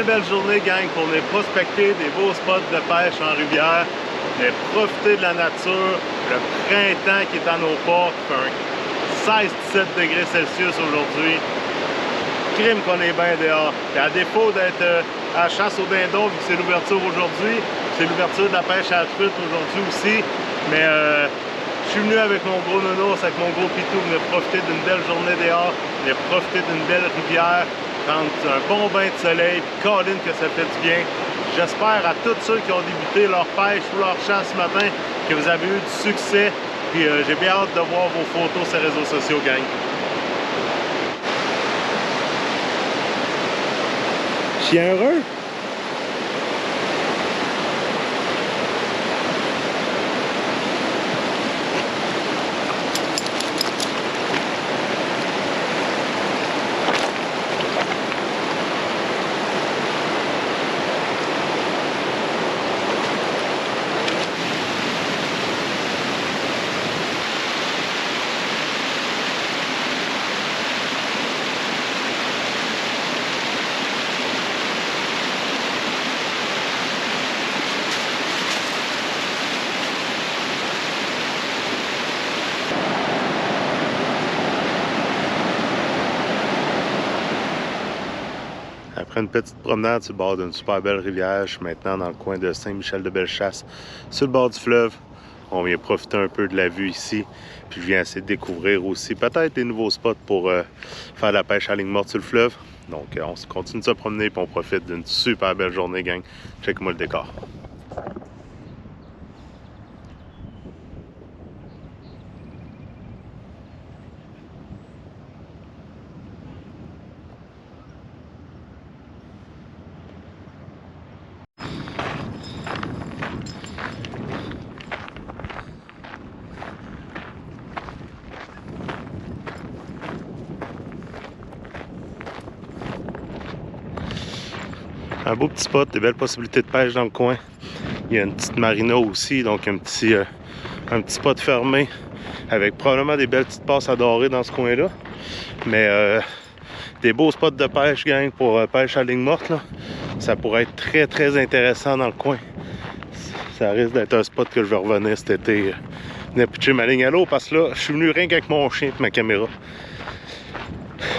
belle journée, gang, pour venir prospecter des beaux spots de pêche en rivière, venir profiter de la nature, le printemps qui est à nos portes, un 16-17 degrés Celsius aujourd'hui. Crime qu'on est bien dehors. Et à défaut d'être à la chasse au dindon, vu que c'est l'ouverture aujourd'hui, c'est l'ouverture de la pêche à la truite aujourd'hui aussi, mais je suis venu avec mon gros nounours, avec mon gros pitou, venir profiter d'une belle journée dehors, venir profiter d'une belle rivière, prendre un bon bain de soleil, puis colline que ça fait du bien. J'espère à tous ceux qui ont débuté leur pêche ou leur chasse ce matin que vous avez eu du succès, puis j'ai bien hâte de voir vos photos sur les réseaux sociaux, gang. Chien heureux? Après une petite promenade sur le bord d'une super belle rivière, je suis maintenant dans le coin de Saint-Michel-de-Bellechasse, sur le bord du fleuve. On vient profiter un peu de la vue ici, puis je viens essayer de découvrir aussi peut-être des nouveaux spots pour faire la pêche à ligne morte sur le fleuve. Donc on continue de se promener et on profite d'une super belle journée, gang. Check-moi le décor. Un beau petit spot, des belles possibilités de pêche dans le coin. Il y a une petite marina aussi, donc un petit spot fermé avec probablement des belles petites passes à dorer dans ce coin-là. Mais des beaux spots de pêche, gang, pour pêche à ligne morte, là. Ça pourrait être très très intéressant dans le coin. Ça risque d'être un spot que je vais revenir cet été. Venir pitcher ma ligne à l'eau parce que là, je suis venu rien qu'avec mon chien et ma caméra.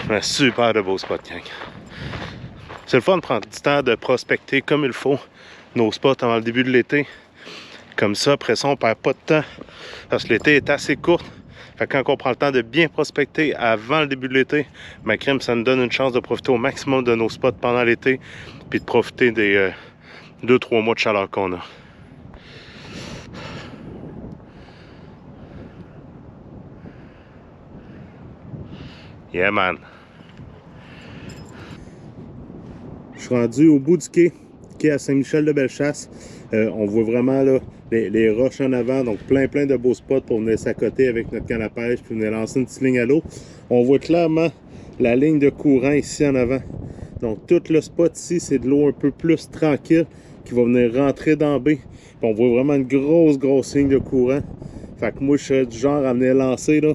Un super de beau spot, gang. C'est le fun de prendre du temps de prospecter comme il faut nos spots avant le début de l'été. Comme ça, après ça, on perd pas de temps parce que l'été est assez court. Fait que quand on prend le temps de bien prospecter avant le début de l'été, ma crème, ça nous donne une chance de profiter au maximum de nos spots pendant l'été puis de profiter des 2-3 mois de chaleur qu'on a. Yeah, man. Je suis rendu au bout du quai à Saint-Michel-de-Bellechasse. On voit vraiment là, les roches en avant, donc plein de beaux spots pour venir s'accoter avec notre canne à pêche puis venir lancer une petite ligne à l'eau. On voit clairement la ligne de courant ici en avant. Donc tout le spot ici, c'est de l'eau un peu plus tranquille qui va venir rentrer dans la baie. Puis on voit vraiment une grosse ligne de courant. Fait que moi, je serais du genre à venir lancer là,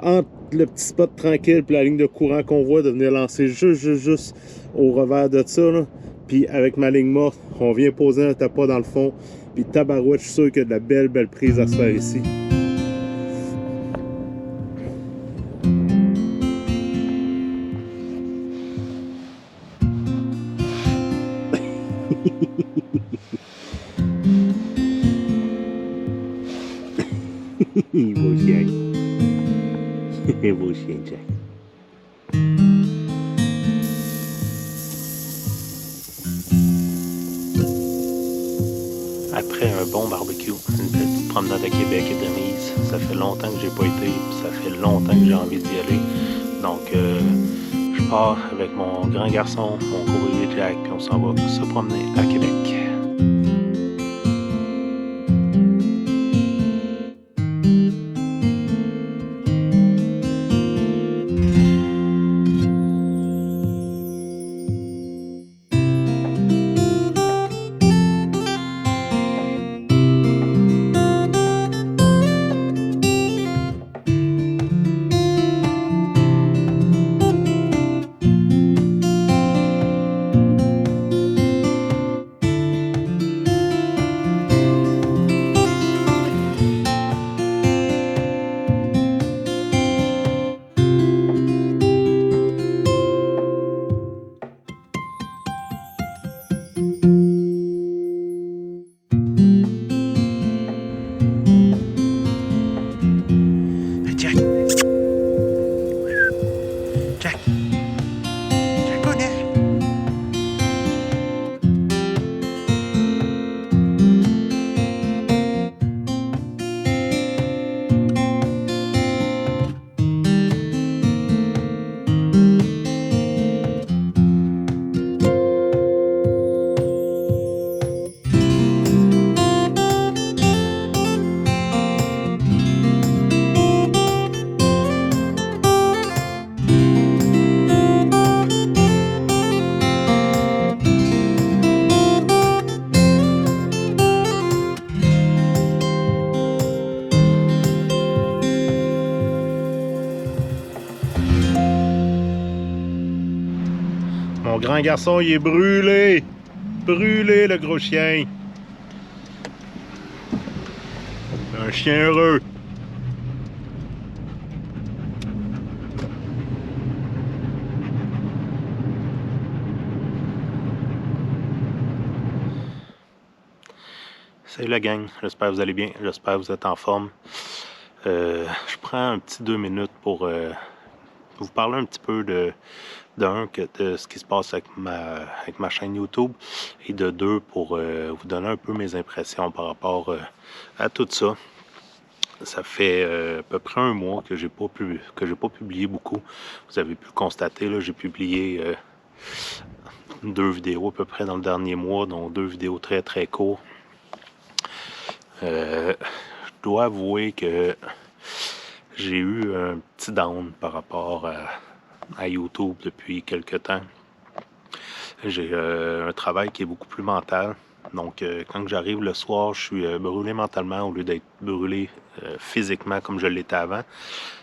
entre le petit spot tranquille et la ligne de courant qu'on voit, de venir lancer juste au revers de ça, là. Puis avec ma ligne morte, on vient poser un tapas dans le fond. Puis tabarouette, je suis sûr qu'il y a de la belle prise à se faire ici. Beau chien. Beau chien, Jack. Après un bon barbecue, une petite promenade à Québec est de mise. Ça fait longtemps que j'ai pas été, ça fait longtemps que j'ai envie d'y aller. Donc je pars avec mon grand garçon, mon gros bébé Jack, puis on s'en va se promener à Québec. Jack. Jack Bonnet. Mon grand garçon, il est brûlé. Brûlé, le gros chien. Un chien heureux. Salut la gang, j'espère que vous allez bien, j'espère que vous êtes en forme. Je prends un petit 2 minutes pour vous parler un petit peu de ce qui se passe avec ma chaîne YouTube, et de deux, pour vous donner un peu mes impressions par rapport à tout ça. Ça fait à peu près un mois que j'ai pas publié beaucoup. Vous avez pu le constater, là, j'ai publié 2 vidéos à peu près dans le dernier mois, dont 2 vidéos très très courtes. Je dois avouer que j'ai eu un petit down par rapport à YouTube depuis quelques temps. J'ai un travail qui est beaucoup plus mental. Donc, quand j'arrive le soir, je suis brûlé mentalement au lieu d'être brûlé physiquement comme je l'étais avant.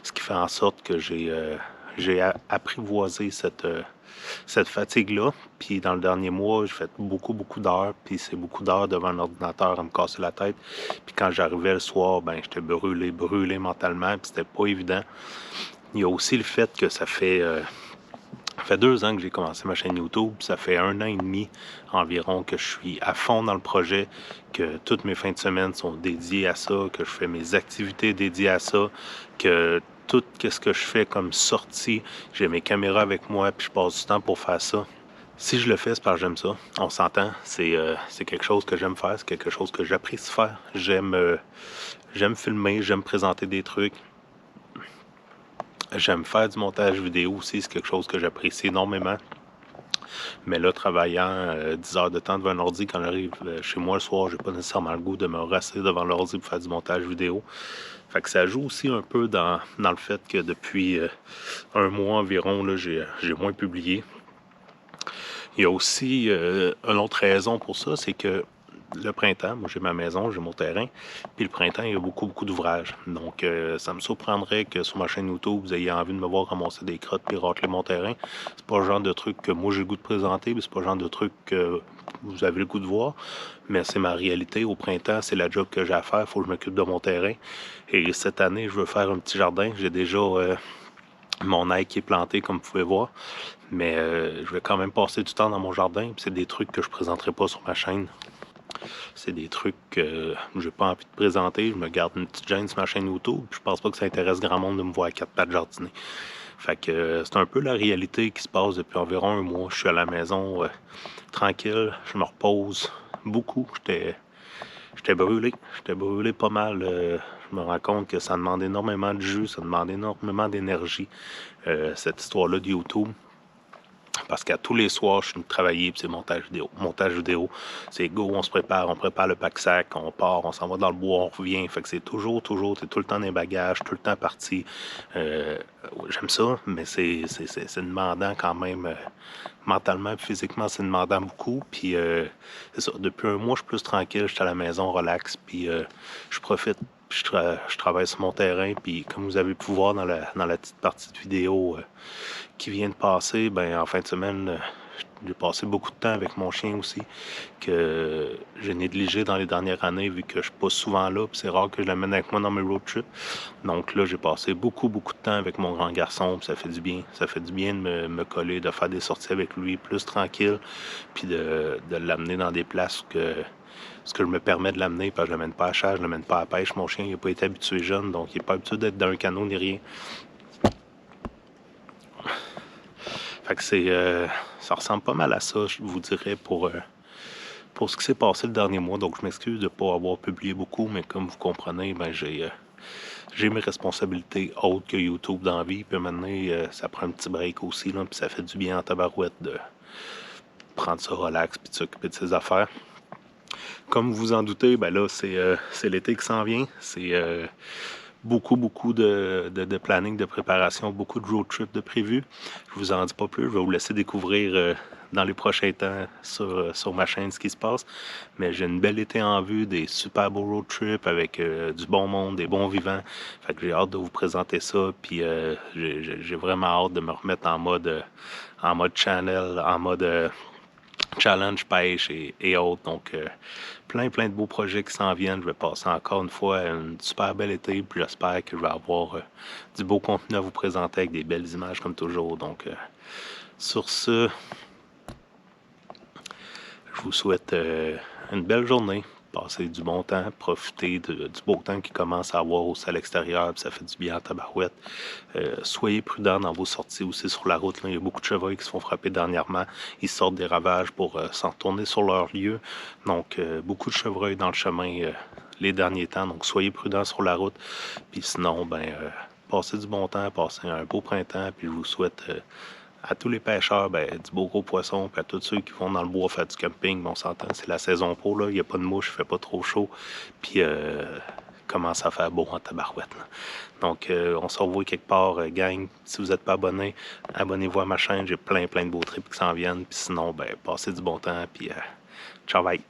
Ce qui fait en sorte que j'ai apprivoisé cette fatigue-là. Puis dans le dernier mois, j'ai fait beaucoup d'heures. Puis c'est beaucoup d'heures devant un ordinateur à me casser la tête. Puis quand j'arrivais le soir, ben j'étais brûlé mentalement. Puis c'était pas évident. Il y a aussi le fait que ça fait 2 ans que j'ai commencé ma chaîne YouTube. Ça fait 1 an et demi environ que je suis à fond dans le projet, que toutes mes fins de semaine sont dédiées à ça, que je fais mes activités dédiées à ça, que tout ce que je fais comme sortie, j'ai mes caméras avec moi, puis je passe du temps pour faire ça. Si je le fais, c'est parce que j'aime ça. On s'entend, c'est quelque chose que j'aime faire, c'est quelque chose que j'apprécie faire. J'aime filmer, j'aime présenter des trucs. J'aime faire du montage vidéo aussi, c'est quelque chose que j'apprécie énormément. Mais là, travaillant 10 heures de temps devant un ordi, quand j'arrive chez moi le soir, j'ai pas nécessairement le goût de me rasser devant l'ordi pour faire du montage vidéo. Fait que ça joue aussi un peu dans le fait que depuis un mois environ, là, j'ai moins publié. Il y a aussi une autre raison pour ça, c'est que le printemps, moi j'ai ma maison, j'ai mon terrain, puis le printemps, il y a beaucoup d'ouvrages. Donc ça me surprendrait que sur ma chaîne YouTube, vous ayez envie de me voir ramasser des crottes puis racler mon terrain. C'est pas le genre de truc que moi j'ai le goût de présenter, mais c'est pas le genre de truc que vous avez le goût de voir. Mais c'est ma réalité. Au printemps, c'est la job que j'ai à faire, il faut que je m'occupe de mon terrain. Et cette année, je veux faire un petit jardin. J'ai déjà mon ail qui est planté, comme vous pouvez voir. Mais je vais quand même passer du temps dans mon jardin, puis c'est des trucs que je présenterai pas sur ma chaîne. C'est des trucs que j'ai pas envie de présenter. Je me garde une petite gêne sur ma chaîne YouTube. Je pense pas que ça intéresse grand monde de me voir à 4 pattes jardiner. Fait que c'est un peu la réalité qui se passe depuis environ un mois. Je suis à la maison tranquille, je me repose beaucoup. J'étais brûlé. J'étais brûlé pas mal. Je me rends compte que ça demande énormément de jus, ça demande énormément d'énergie, cette histoire-là de YouTube. Parce qu'à tous les soirs, je suis travailler, puis c'est montage vidéo. Montage vidéo, c'est go, on se prépare, on prépare le pack-sac, on part, on s'en va dans le bois, on revient. Fait que c'est toujours, t'es tout le temps dans les bagages, tout le temps parti. J'aime ça, mais c'est demandant quand même. Mentalement et physiquement, c'est demandant beaucoup. Puis c'est ça, depuis un mois, je suis plus tranquille, je suis à la maison, relax, puis je profite. Je travaille sur mon terrain, puis comme vous avez pu voir dans la petite partie de vidéo qui vient de passer, ben en fin de semaine, j'ai passé beaucoup de temps avec mon chien aussi, que j'ai négligé dans les dernières années, vu que je suis pas souvent là, puis c'est rare que je l'amène avec moi dans mes road trips. Donc là, j'ai passé beaucoup de temps avec mon grand garçon, puis ça fait du bien. Ça fait du bien de me coller, de faire des sorties avec lui plus tranquille, puis de l'amener dans des places ce que je me permets de l'amener, parce que je l'amène pas à chasse, je l'amène pas à la pêche. Mon chien, il n'a pas été habitué jeune, donc il n'est pas habitué d'être dans un canot ni rien. Fait que ça ressemble pas mal à ça, je vous dirais, pour ce qui s'est passé le dernier mois. Donc je m'excuse de ne pas avoir publié beaucoup, mais comme vous comprenez, ben j'ai mes responsabilités autres que YouTube dans la vie. Puis maintenant, ça prend un petit break aussi, là, puis ça fait du bien en tabarouette de prendre ça relax puis de s'occuper de ses affaires. Comme vous vous en doutez, ben là, c'est l'été qui s'en vient. C'est beaucoup de planning, de préparation, beaucoup de road trip de prévu. Je vous en dis pas plus, je vais vous laisser découvrir dans les prochains temps sur ma chaîne ce qui se passe. Mais j'ai une belle été en vue, des super beaux road trips avec du bon monde, des bons vivants. Fait que j'ai hâte de vous présenter ça. Puis j'ai vraiment hâte de me remettre en mode channel, en mode challenge, pêche et autres. Donc, plein de beaux projets qui s'en viennent. Je vais passer encore une fois une super belle été. Puis j'espère que je vais avoir du beau contenu à vous présenter avec des belles images comme toujours. Donc, sur ce, je vous souhaite une belle journée. Passez du bon temps, profitez du beau temps qui commence à avoir aussi à l'extérieur, puis ça fait du bien en tabarouette. Soyez prudents dans vos sorties aussi sur la route. Là. Il y a beaucoup de chevreuils qui se font frapper dernièrement. Ils sortent des ravages pour s'en retourner sur leur lieu. Donc, beaucoup de chevreuils dans le chemin les derniers temps. Donc, soyez prudents sur la route. Puis sinon, passez du bon temps, passez un beau printemps. Puis je vous souhaite à tous les pêcheurs, du beau gros poisson, puis à tous ceux qui vont dans le bois faire du camping, on s'entend, c'est la saison pour, là, il n'y a pas de mouche, il fait pas trop chaud, puis commence à faire beau en tabarouette. Là. Donc, on se revoit quelque part, gang. Si vous n'êtes pas abonné, abonnez-vous à ma chaîne, j'ai plein de beaux trips qui s'en viennent, puis sinon, passez du bon temps, puis ciao, bye!